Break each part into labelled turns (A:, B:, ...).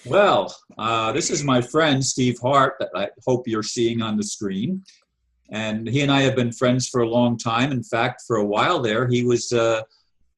A: Well, this is my friend Steve Hart that I hope you're seeing on the screen. And he and I have been friends for a long time. In fact, for a while there, he was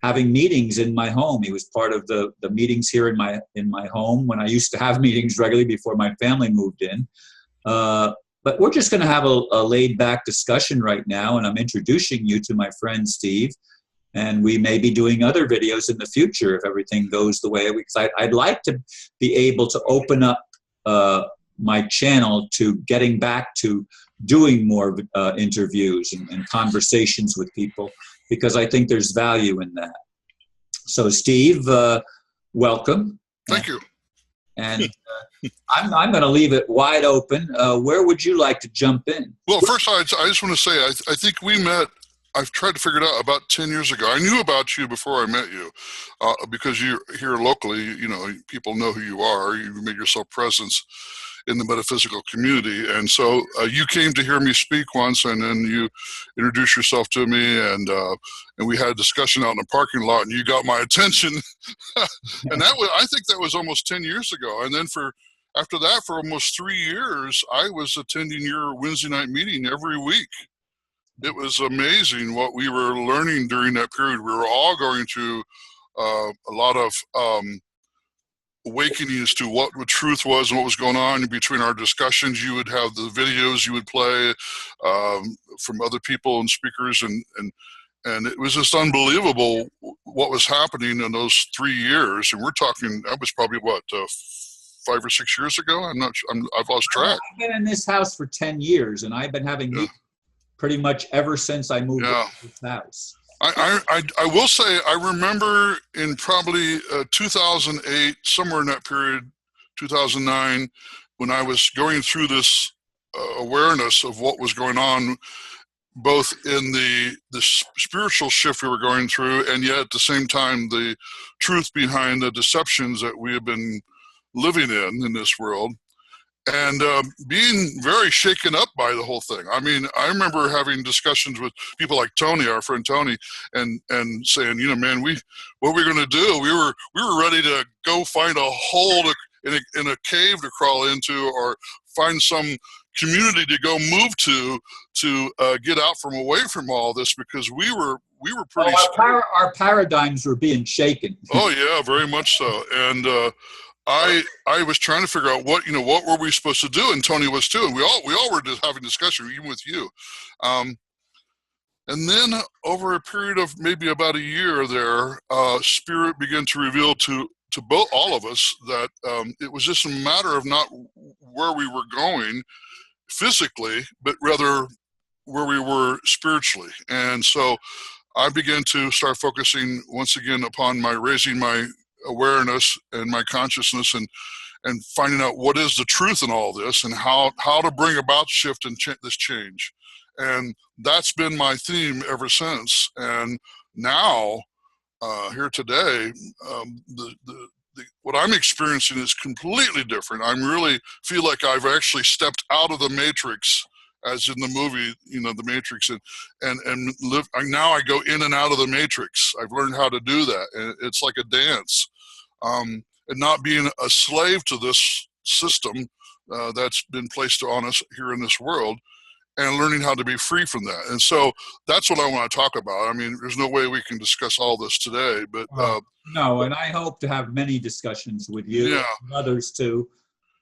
A: having meetings in my home. He was part of the meetings here in my home when I used to have meetings regularly before my family moved in. But we're just going to have a laid back discussion right now, and I'm introducing you to my friend Steve. And we may be doing other videos in the future if everything goes the way we. I'd like to be able to open up my channel to getting back to doing more interviews and conversations with people because I think there's value in that. So, Steve, welcome.
B: Thank you.
A: And I'm going to leave it wide open. Where would you like to jump in?
B: Well, first, I just want to say I think we met. I've tried to figure it out about 10 years ago. I knew about you before I met you because you're here locally. You know, people know who you are. You've made yourself presence in the metaphysical community. And so you came to hear me speak once, and then you introduced yourself to me, and we had a discussion out in the parking lot, and you got my attention. And I think that was almost 10 years ago. And then after that, for almost 3 years, I was attending your Wednesday night meeting every week. It was amazing what we were learning during that period. We were all going through a lot of awakening as to what the truth was and what was going on. In between our discussions, you would have the videos you would play from other people and speakers, and it was just unbelievable what was happening in those 3 years. And we're talking, that was probably what, 5 or 6 years ago? I'm not sure. I've lost track.
A: I've been in this house for 10 years, and I've been having meetings pretty much ever since I moved into this house.
B: I will say I remember in probably 2008, somewhere in that period, 2009, when I was going through this awareness of what was going on, both in the spiritual shift we were going through, and yet at the same time the truth behind the deceptions that we have been living in this world. And being very shaken up by the whole thing. I mean, I remember having discussions with people like Tony, our friend Tony, and saying, you know, man, what are we going to do? We were ready to go find a hole in a cave to crawl into, or find some community to go move to get out from away from all this, because we were pretty.
A: Our paradigms were being shaken.
B: Oh yeah, very much so. And I was trying to figure out what were we supposed to do, and Tony was too, and we all were just having discussion, even with you. And then over a period of maybe about a year there, Spirit began to reveal to all of us that it was just a matter of not where we were going physically, but rather where we were spiritually. And so I began to start focusing once again upon raising my awareness and my consciousness, and finding out what is the truth in all this, and how to bring about shift and this change. And that's been my theme ever since. And now here today, what I'm experiencing is completely different. I really feel like I've actually stepped out of the matrix, as in the movie, the Matrix, and live. Now I go in and out of the matrix. I've learned how to do that, and it's like a dance, and not being a slave to this system that's been placed on us here in this world, and learning how to be free from that. And so that's what I want to talk about. I mean, there's no way we can discuss all this today, but
A: no, and I hope to have many discussions with you and others too.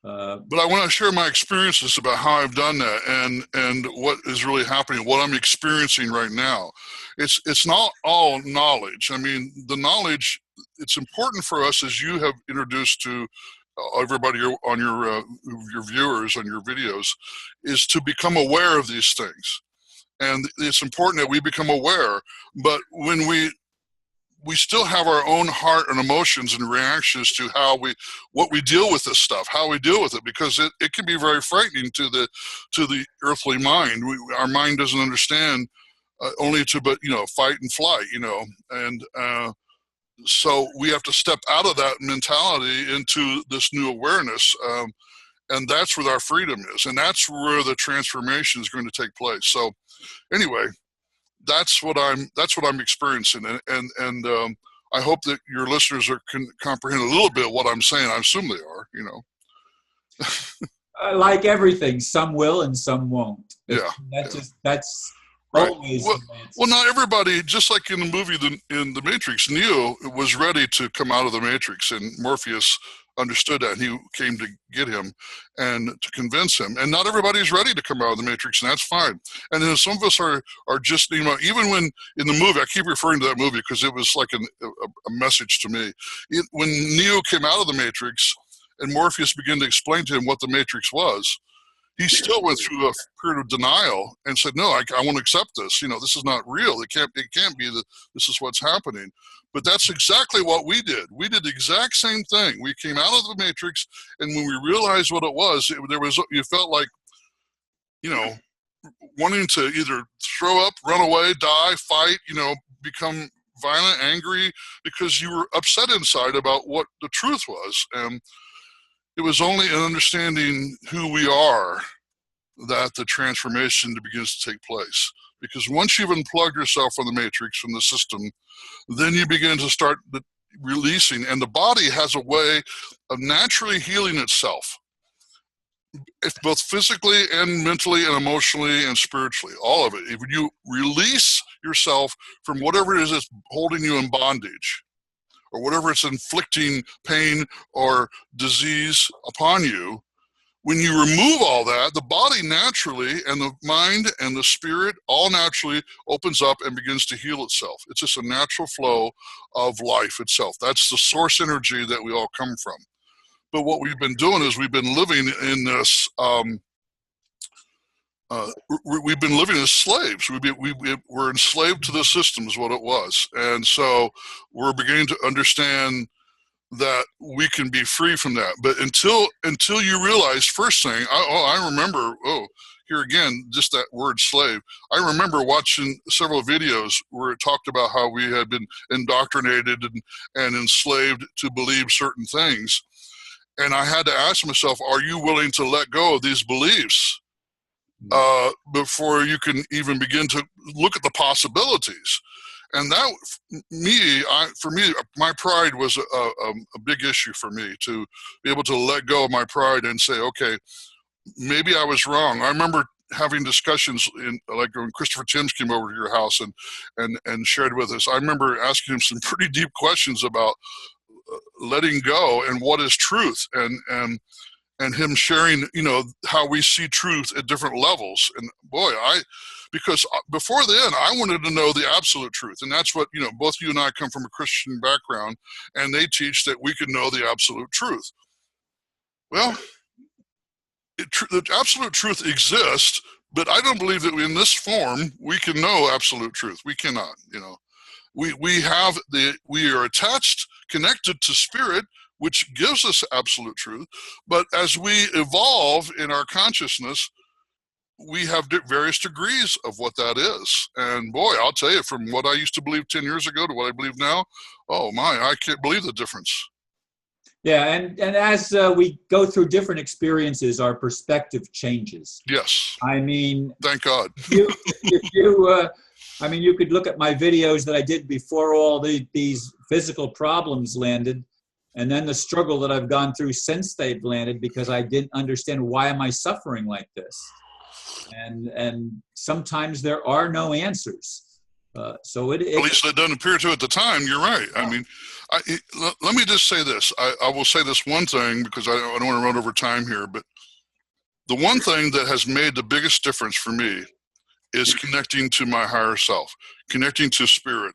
B: But I want to share my experiences about how I've done that, and what is really happening, what I'm experiencing right now. It's not all knowledge. I mean, the knowledge, it's important for us, as you have introduced to everybody on your viewers on your videos, is to become aware of these things. And it's important that we become aware. But when we still have our own heart and emotions and reactions to what we deal with this stuff, how we deal with it, because it can be very frightening to the earthly mind. Our mind doesn't understand only to fight and flight, and so we have to step out of that mentality into this new awareness, and that's where our freedom is, and that's where the transformation is going to take place. So anyway, that's what I'm experiencing, and I hope that your listeners can comprehend a little bit what I'm saying. I assume they are. you know.
A: Like everything, some will and some won't.
B: Yeah.
A: That's
B: right.
A: always
B: Well, not everybody, just like in the movie in The Matrix, Neo was ready to come out of the Matrix, and Morpheus understood that, and he came to get him and to convince him. And not everybody's ready to come out of the Matrix, and that's fine. And then some of us are just, you know, even when in the movie, I keep referring to that movie because it was like a message to me. When Neo came out of the Matrix and Morpheus began to explain to him what the Matrix was, he still went through a period of denial and said, no, I want to accept this. You know, this is not real. It can't be that this is what's happening. But that's exactly what we did. We did the exact same thing. We came out of the Matrix, and when we realized what it was, you felt like, you know, wanting to either throw up, run away, die, fight, you know, become violent, angry, because you were upset inside about what the truth was. And it was only in understanding who we are that the transformation begins to take place. Because once you've unplugged yourself from the Matrix, from the system, then you begin to start releasing. And the body has a way of naturally healing itself, both physically and mentally and emotionally and spiritually, all of it. If you release yourself from whatever it is that's holding you in bondage, or whatever it's inflicting pain or disease upon you, when you remove all that, the body naturally, and the mind and the spirit all naturally opens up and begins to heal itself. It's just a natural flow of life itself. That's the source energy that we all come from. But what we've been doing is we've been living in this, we've been living as slaves. We're enslaved to the system is what it was. And so we're beginning to understand that we can be free from that. But until you realize, first thing, I remember, here again, just that word slave. I remember watching several videos where it talked about how we had been indoctrinated and enslaved to believe certain things. And I had to ask myself, are you willing to let go of these beliefs before you can even begin to look at the possibilities? And that, for me, my pride was a big issue for me, to be able to let go of my pride and say, okay, maybe I was wrong. I remember having discussions like when Christopher Timms came over to your house and shared with us. I remember asking him some pretty deep questions about letting go and what is truth, and him sharing, you know, how we see truth at different levels. And boy, because before then, I wanted to know the absolute truth. And that's what, you know, both you and I come from a Christian background, and they teach that we can know the absolute truth. Well, the absolute truth exists, but I don't believe that in this form we can know absolute truth. We cannot, you know. We are attached, connected to spirit, which gives us absolute truth. But as we evolve in our consciousness, we have various degrees of what that is. And boy, I'll tell you, from what I used to believe 10 years ago to what I believe now, oh my, I can't believe the difference.
A: Yeah, and as we go through different experiences, our perspective changes.
B: Yes.
A: I mean,
B: thank God.
A: I mean, you could look at my videos that I did before all these physical problems landed, and then the struggle that I've gone through since they've landed, because I didn't understand, why am I suffering like this? And sometimes there are no answers. So at
B: least it doesn't appear to at the time. You're right. I mean, let me just say this. I will say this one thing, because I don't want to run over time here, but the one thing that has made the biggest difference for me is connecting to my higher self, connecting to spirit.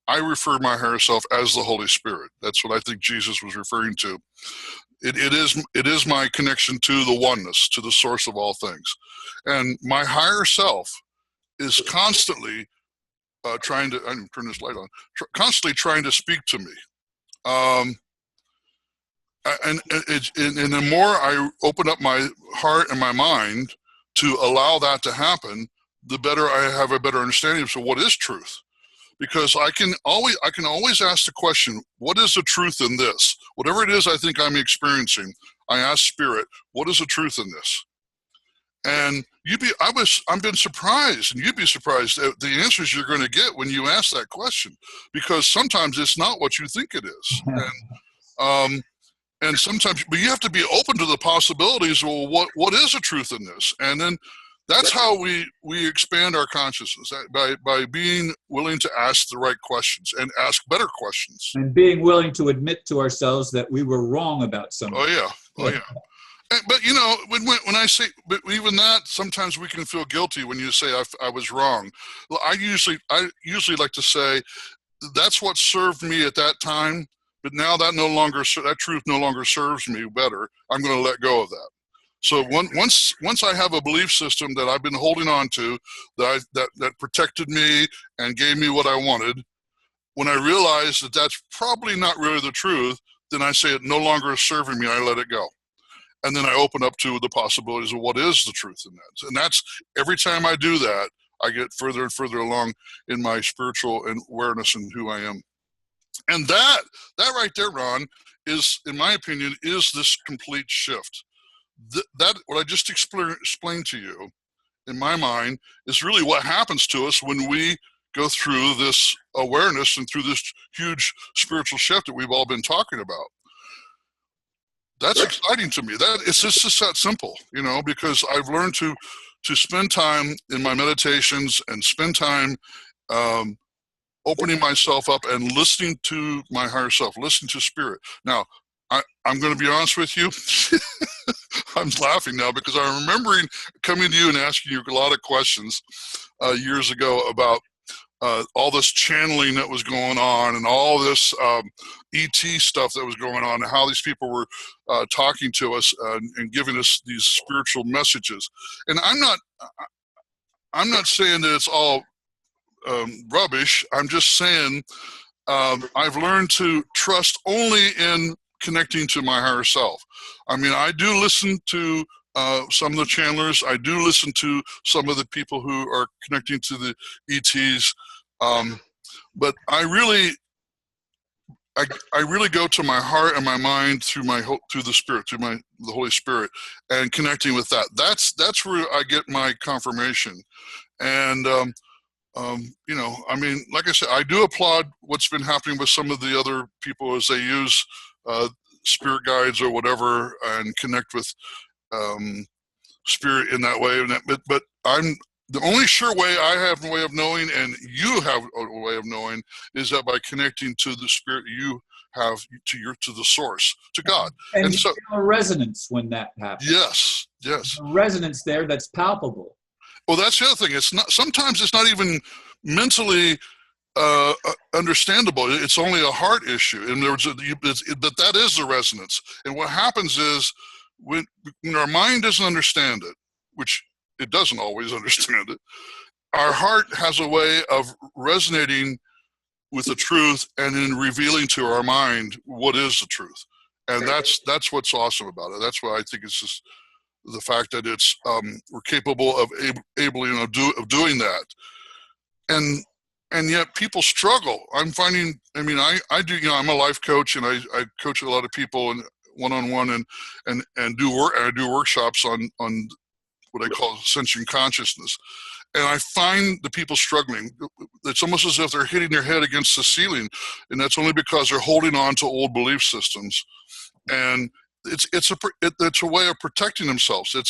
B: I refer my higher self as the Holy Spirit. That's what I think Jesus was referring to. It is my connection to the oneness, to the source of all things. And my higher self is constantly trying to, I'm turn this light on, constantly trying to speak to me. And the more I open up my heart and my mind to allow that to happen, the better I have a better understanding of, so what is truth? Because I can always ask the question, what is the truth in this? Whatever it is I think I'm experiencing, I ask spirit, what is the truth in this? And I've been surprised, and you'd be surprised at the answers you're going to get when you ask that question, because sometimes it's not what you think it is. And And sometimes, but you have to be open to the possibilities. Well, what is the truth in this? And then that's how we expand our consciousness, by being willing to ask the right questions and ask better questions.
A: And being willing to admit to ourselves that we were wrong about something.
B: Oh yeah, oh yeah. But you know, when I say, but even that, sometimes we can feel guilty when you say I was wrong. Well, I usually like to say that's what served me at that time, but now that truth no longer serves me better. I'm going to let go of that. So once I have a belief system that I've been holding on to, that protected me and gave me what I wanted, when I realize that that's probably not really the truth, then I say it no longer is serving me. I let it go. And then I open up to the possibilities of what is the truth in that. And that's, every time I do that, I get further and further along in my spiritual awareness and who I am. And that right there, Ron, is, in my opinion, is this complete shift. That what I just explained to you, in my mind, is really what happens to us when we go through this awareness and through this huge spiritual shift that we've all been talking about. That's exciting to me. It's just that simple, you know, because I've learned to spend time in my meditations and spend time opening myself up and listening to my higher self, listening to spirit. Now, I'm going to be honest with you. I'm laughing now because I'm remembering coming to you and asking you a lot of questions years ago about all this channeling that was going on and all this ET stuff that was going on, and how these people were talking to us and giving us these spiritual messages. And I'm not saying that it's all rubbish. I'm just saying I've learned to trust only in connecting to my higher self. I mean, I do listen to some of the channelers. I do listen to some of the people who are connecting to the ETs. But I really go to my heart and my mind through the Spirit, through the Holy Spirit, and connecting with that. That's where I get my confirmation. And you know, I mean, like I said, I do applaud what's been happening with some of the other people as they use spirit guides or whatever and connect with spirit in that way. But I'm the only sure way I have a way of knowing, and you have a way of knowing, is that by connecting to the spirit you have to the source, to God.
A: And so, feel a resonance when that happens.
B: Yes, yes.
A: A resonance there that's palpable.
B: Well, that's the other thing. It's not. Sometimes it's not even mentally understandable. It's only a heart issue, and that is the resonance. And what happens is when our mind doesn't understand it, which it doesn't always understand it, our heart has a way of resonating with the truth and in revealing to our mind what is the truth. And that's what's awesome about it. That's why I think it's just the fact that it's we're capable of doing that. And yet people struggle. I'm finding, I mean, I do, you know, I'm a life coach, and I coach a lot of people and one-on-one and do work. I do workshops on what I call sentient consciousness. And I find the people struggling. It's almost as if they're hitting their head against the ceiling, and that's only because they're holding on to old belief systems. And it's a way of protecting themselves. They're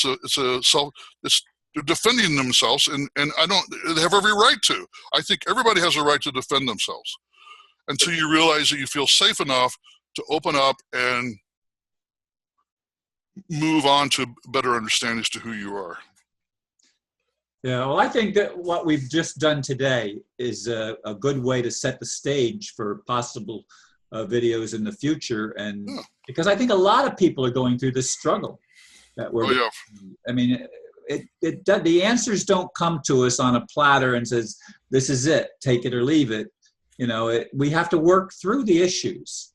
B: defending themselves, and they have every right to. I think everybody has a right to defend themselves until you realize that you feel safe enough to open up and move on to better understandings to who you are.
A: Yeah, well, I think that what we've just done today is a good way to set the stage for possible videos in the future. And because I think a lot of people are going through this struggle that we're, I mean, the answers don't come to us on a platter and says, this is it, take it or leave it. You know, we have to work through the issues.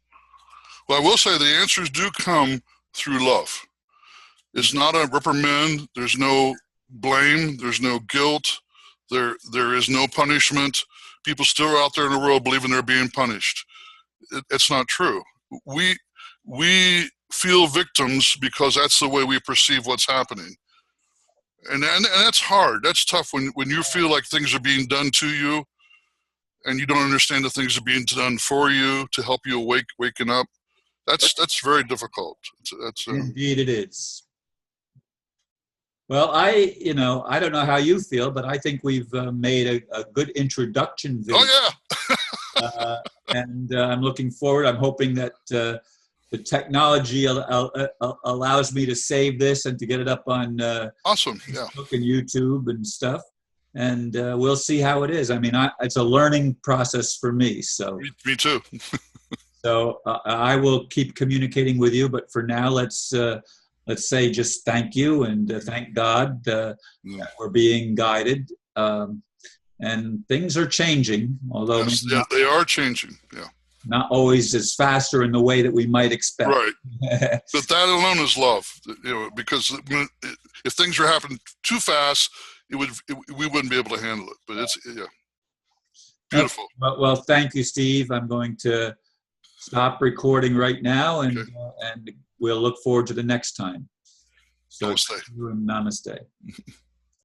B: Well, I will say the answers do come through love. It's not a reprimand. There's no blame. There's no guilt. There is no punishment. People still are out there in the world believing they're being punished. It's not true. We feel victims because that's the way we perceive what's happening. And that's hard. That's tough when you feel like things are being done to you and you don't understand that things are being done for you to help you waken up. That's very difficult.
A: Indeed it is. Well, I don't know how you feel, but I think we've made a good introduction video.
B: Oh
A: and I'm looking forward. I'm hoping that the technology allows me to save this and to get it up on
B: awesome. Yeah.
A: Facebook and YouTube and stuff. And we'll see how it is. I mean, it's a learning process for me. So
B: me too.
A: So I will keep communicating with you. But for now, let's say just thank you and thank God that we're being guided. And things are changing, although
B: they are changing. Yeah.
A: Not always as fast or in the way that we might expect.
B: Right. But that alone is love, because if things were happening too fast, we wouldn't be able to handle it. But it's beautiful.
A: Well, thank you, Steve. I'm going to stop recording right now, and we'll look forward to the next time. So,
B: namaste.
A: Namaste.